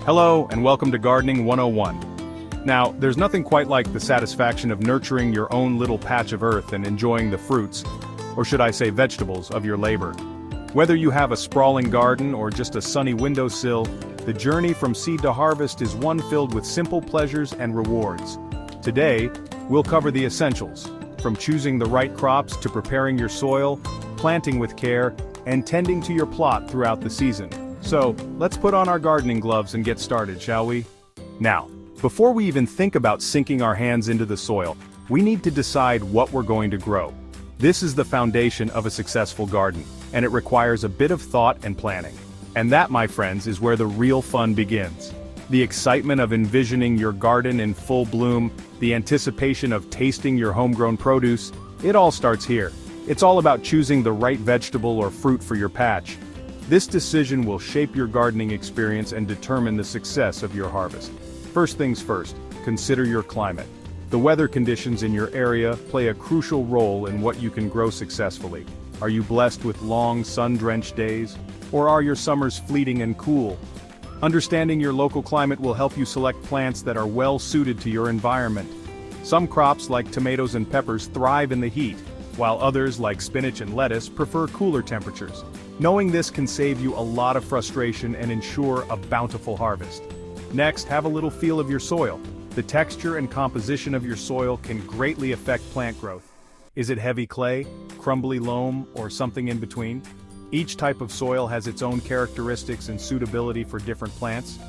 Hello, and welcome to Gardening 101. Now, there's nothing quite like the satisfaction of nurturing your own little patch of earth and enjoying the fruits, or should I say vegetables, of your labor. Whether you have a sprawling garden or just a sunny windowsill, the journey from seed to harvest is one filled with simple pleasures and rewards. Today, we'll cover the essentials, from choosing the right crops to preparing your soil, planting with care, and tending to your plot throughout the season. So, let's put on our gardening gloves and get started, shall we? Now, before we even think about sinking our hands into the soil, we need to decide what we're going to grow. This is the foundation of a successful garden, and it requires a bit of thought and planning. And that, my friends, is where the real fun begins. The excitement of envisioning your garden in full bloom, the anticipation of tasting your homegrown produce, it all starts here. It's all about choosing the right vegetable or fruit for your patch. This decision will shape your gardening experience and determine the success of your harvest. First things first, consider your climate. The weather conditions in your area play a crucial role in what you can grow successfully. Are you blessed with long, sun-drenched days? Or are your summers fleeting and cool? Understanding your local climate will help you select plants that are well suited to your environment. Some crops like tomatoes and peppers thrive in the heat, while others like spinach and lettuce prefer cooler temperatures. Knowing this can save you a lot of frustration and ensure a bountiful harvest. Next, have a little feel of your soil. The texture and composition of your soil can greatly affect plant growth. Is it heavy clay, crumbly loam, or something in between? Each type of soil has its own characteristics and suitability for different plants.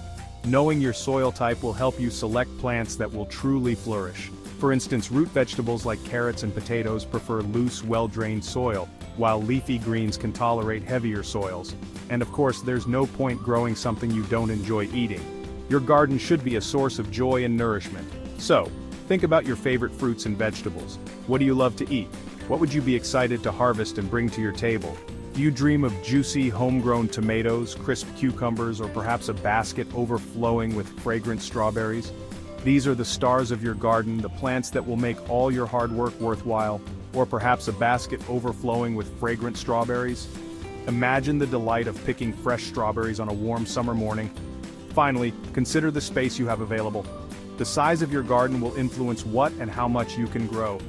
Knowing your soil type will help you select plants that will truly flourish. For instance, root vegetables like carrots and potatoes prefer loose, well-drained soil, while leafy greens can tolerate heavier soils. And of course, there's no point growing something you don't enjoy eating. Your garden should be a source of joy and nourishment. So, think about your favorite fruits and vegetables. What do you love to eat? What would you be excited to harvest and bring to your table? Do you dream of juicy, homegrown tomatoes, crisp cucumbers, or perhaps a basket overflowing with fragrant strawberries? These are the stars of your garden, the plants that will make all your hard work worthwhile, or perhaps a basket overflowing with fragrant strawberries. Imagine the delight of picking fresh strawberries on a warm summer morning. Finally, consider the space you have available. The size of your garden will influence what and how much you can grow.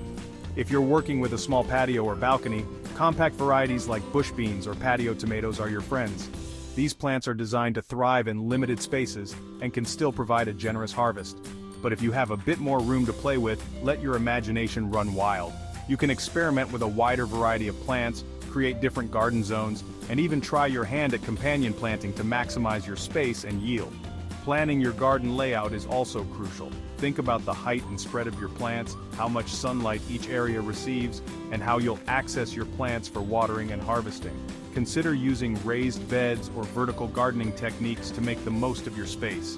If you're working with a small patio or balcony, compact varieties like bush beans or patio tomatoes are your friends. These plants are designed to thrive in limited spaces and can still provide a generous harvest. But if you have a bit more room to play with, let your imagination run wild. You can experiment with a wider variety of plants, create different garden zones, and even try your hand at companion planting to maximize your space and yield. Planning your garden layout is also crucial. Think about the height and spread of your plants, how much sunlight each area receives, and how you'll access your plants for watering and harvesting. Consider using raised beds or vertical gardening techniques to make the most of your space.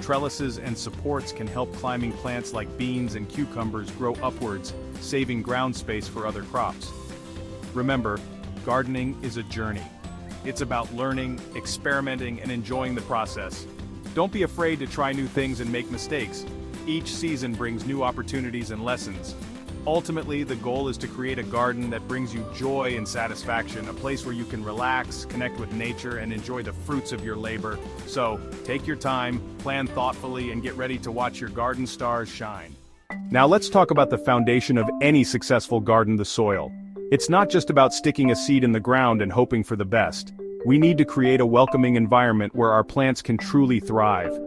Trellises and supports can help climbing plants like beans and cucumbers grow upwards, saving ground space for other crops. Remember, gardening is a journey. It's about learning, experimenting, and enjoying the process. Don't be afraid to try new things and make mistakes. Each season brings new opportunities and lessons. Ultimately, the goal is to create a garden that brings you joy and satisfaction, a place where you can relax, connect with nature, and enjoy the fruits of your labor. So, take your time, plan thoughtfully, and get ready to watch your garden stars shine. Now let's talk about the foundation of any successful garden: the soil. It's not just about sticking a seed in the ground and hoping for the best. We need to create a welcoming environment where our plants can truly thrive.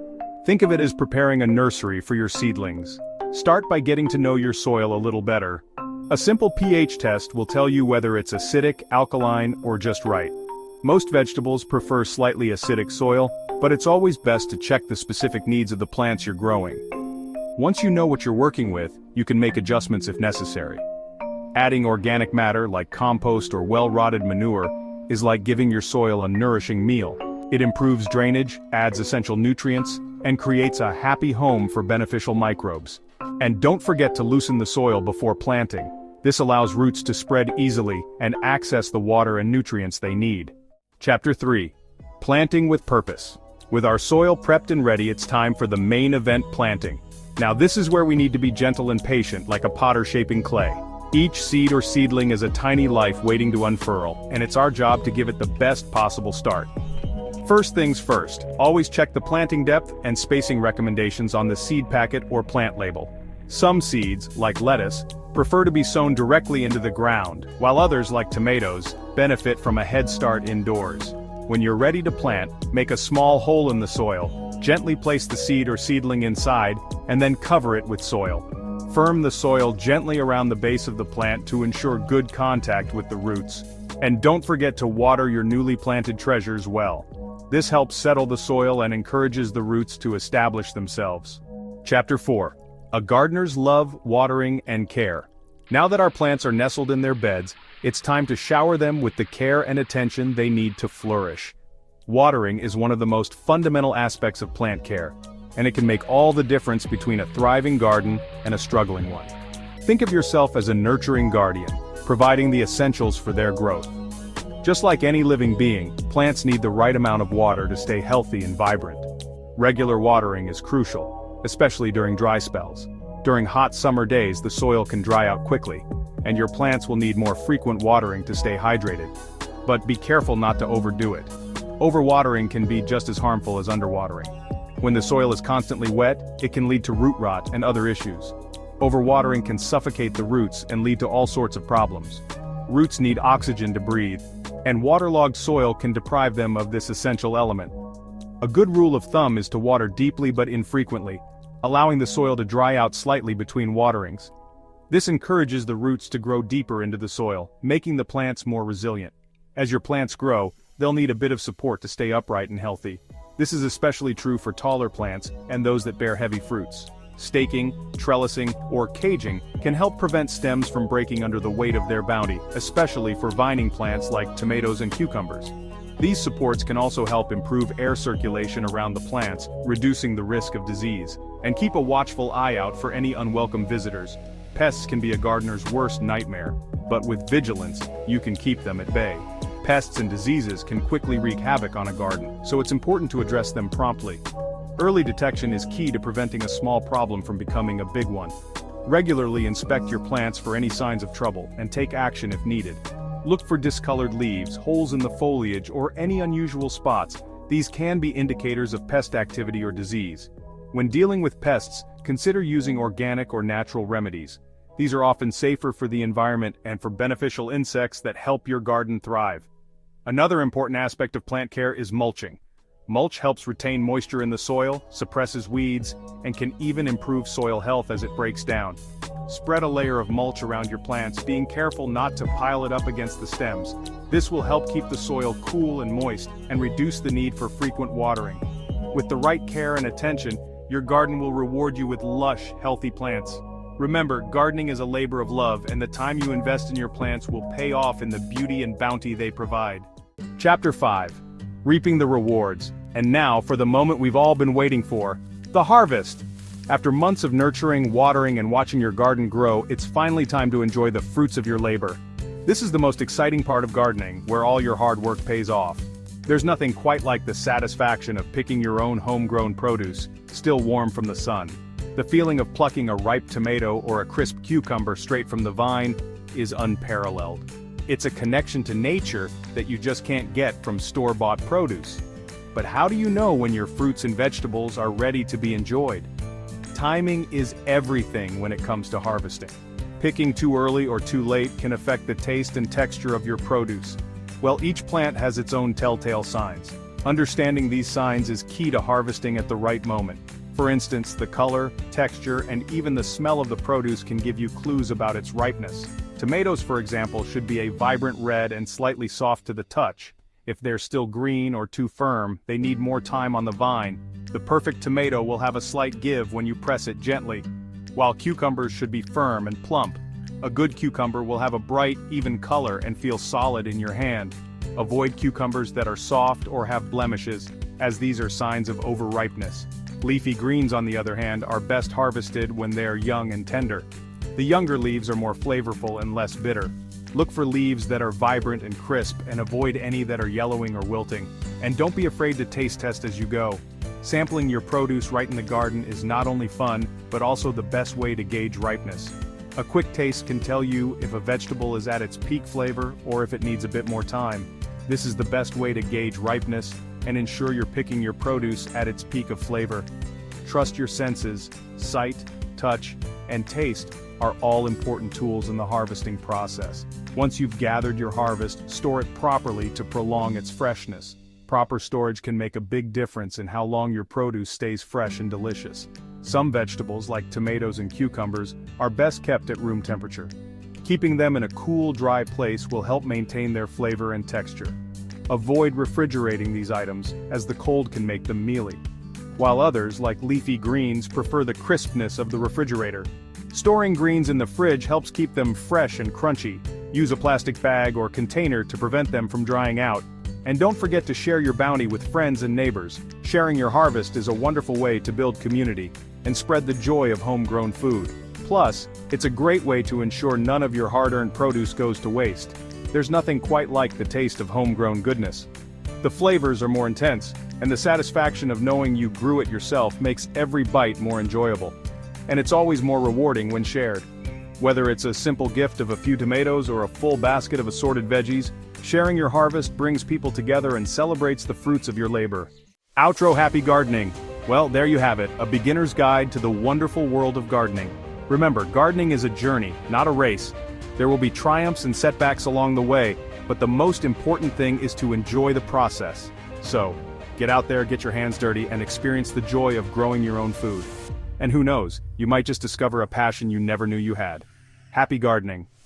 Think of it as preparing a nursery for your seedlings. Start by getting to know your soil a little better. A simple pH test will tell you whether it's acidic, alkaline, or just right. Most vegetables prefer slightly acidic soil, but it's always best to check the specific needs of the plants you're growing. Once you know what you're working with, you can make adjustments if necessary. Adding organic matter like compost or well-rotted manure is like giving your soil a nourishing meal. It improves drainage, adds essential nutrients, and creates a happy home for beneficial microbes. And don't forget to loosen the soil before planting. This allows roots to spread easily and access the water and nutrients they need. Chapter 3. Planting with Purpose. With our soil prepped and ready, it's time for the main event: planting. Now this is where we need to be gentle and patient, like a potter shaping clay. Each seed or seedling is a tiny life waiting to unfurl, and it's our job to give it the best possible start. First things first, always check the planting depth and spacing recommendations on the seed packet or plant label. Some seeds, like lettuce, prefer to be sown directly into the ground, while others, like tomatoes, benefit from a head start indoors. When you're ready to plant, make a small hole in the soil, gently place the seed or seedling inside, and then cover it with soil. Firm the soil gently around the base of the plant to ensure good contact with the roots. And don't forget to water your newly planted treasures well. This helps settle the soil and encourages the roots to establish themselves. Chapter 4. A gardener's love, watering, and care. Now that our plants are nestled in their beds, it's time to shower them with the care and attention they need to flourish. Watering is one of the most fundamental aspects of plant care, and it can make all the difference between a thriving garden and a struggling one. Think of yourself as a nurturing guardian, providing the essentials for their growth. Just like any living being, plants need the right amount of water to stay healthy and vibrant. Regular watering is crucial, especially during dry spells. During hot summer days, the soil can dry out quickly, and your plants will need more frequent watering to stay hydrated. But be careful not to overdo it. Overwatering can be just as harmful as underwatering. When the soil is constantly wet, it can lead to root rot and other issues. Overwatering can suffocate the roots and lead to all sorts of problems. Roots need oxygen to breathe, and waterlogged soil can deprive them of this essential element. A good rule of thumb is to water deeply but infrequently, allowing the soil to dry out slightly between waterings. This encourages the roots to grow deeper into the soil, making the plants more resilient. As your plants grow, they'll need a bit of support to stay upright and healthy. This is especially true for taller plants and those that bear heavy fruits. Staking, trellising, or caging can help prevent stems from breaking under the weight of their bounty, especially for vining plants like tomatoes and cucumbers. These supports can also help improve air circulation around the plants, reducing the risk of disease. And keep a watchful eye out for any unwelcome visitors. Pests can be a gardener's worst nightmare, but with vigilance, you can keep them at bay. Pests and diseases can quickly wreak havoc on a garden, so it's important to address them promptly. Early detection is key to preventing a small problem from becoming a big one. Regularly inspect your plants for any signs of trouble, and take action if needed. Look for discolored leaves, holes in the foliage, or any unusual spots. These can be indicators of pest activity or disease. When dealing with pests, consider using organic or natural remedies. These are often safer for the environment and for beneficial insects that help your garden thrive. Another important aspect of plant care is mulching. Mulch helps retain moisture in the soil, suppresses weeds, and can even improve soil health as it breaks down. Spread a layer of mulch around your plants, being careful not to pile it up against the stems. This will help keep the soil cool and moist and reduce the need for frequent watering. With the right care and attention, your garden will reward you with lush, healthy plants. Remember, gardening is a labor of love, and the time you invest in your plants will pay off in the beauty and bounty they provide. Chapter 5. Reaping the rewards. And now for the moment we've all been waiting for, the harvest. After months of nurturing, watering, and watching your garden grow, it's finally time to enjoy the fruits of your labor. This is the most exciting part of gardening, where all your hard work pays off. There's nothing quite like the satisfaction of picking your own homegrown produce, still warm from the sun. The feeling of plucking a ripe tomato or a crisp cucumber straight from the vine is unparalleled. It's a connection to nature that you just can't get from store-bought produce. But how do you know when your fruits and vegetables are ready to be enjoyed? Timing is everything when it comes to harvesting. Picking too early or too late can affect the taste and texture of your produce. Well, each plant has its own telltale signs. Understanding these signs is key to harvesting at the right moment. For instance, the color, texture, and even the smell of the produce can give you clues about its ripeness. Tomatoes, for example, should be a vibrant red and slightly soft to the touch. If they're still green or too firm, they need more time on the vine. The perfect tomato will have a slight give when you press it gently, while cucumbers should be firm and plump. A good cucumber will have a bright, even color and feel solid in your hand. Avoid cucumbers that are soft or have blemishes, as these are signs of overripeness. Leafy greens, on the other hand, are best harvested when they're young and tender. The younger leaves are more flavorful and less bitter. Look for leaves that are vibrant and crisp, and avoid any that are yellowing or wilting. And don't be afraid to taste test as you go. Sampling your produce right in the garden is not only fun, but also the best way to gauge ripeness. A quick taste can tell you if a vegetable is at its peak flavor or if it needs a bit more time. This is the best way to gauge ripeness, and ensure you're picking your produce at its peak of flavor. Trust your senses. Sight, touch, and taste are all important tools in the harvesting process. Once you've gathered your harvest, store it properly to prolong its freshness. Proper storage can make a big difference in how long your produce stays fresh and delicious. Some vegetables, like tomatoes and cucumbers, are best kept at room temperature. Keeping them in a cool, dry place will help maintain their flavor and texture. Avoid refrigerating these items, as the cold can make them mealy. While others, like leafy greens, prefer the crispness of the refrigerator. Storing greens in the fridge helps keep them fresh and crunchy. Use a plastic bag or container to prevent them from drying out. And don't forget to share your bounty with friends and neighbors. Sharing your harvest is a wonderful way to build community and spread the joy of homegrown food. Plus, it's a great way to ensure none of your hard-earned produce goes to waste. There's nothing quite like the taste of homegrown goodness. The flavors are more intense, and the satisfaction of knowing you grew it yourself makes every bite more enjoyable. And it's always more rewarding when shared. Whether it's a simple gift of a few tomatoes or a full basket of assorted veggies, sharing your harvest brings people together and celebrates the fruits of your labor. Outro. Happy gardening! Well, there you have it, a beginner's guide to the wonderful world of gardening. Remember, gardening is a journey, not a race. There will be triumphs and setbacks along the way, but the most important thing is to enjoy the process. So, get out there, get your hands dirty, and experience the joy of growing your own food. And who knows, you might just discover a passion you never knew you had. Happy gardening!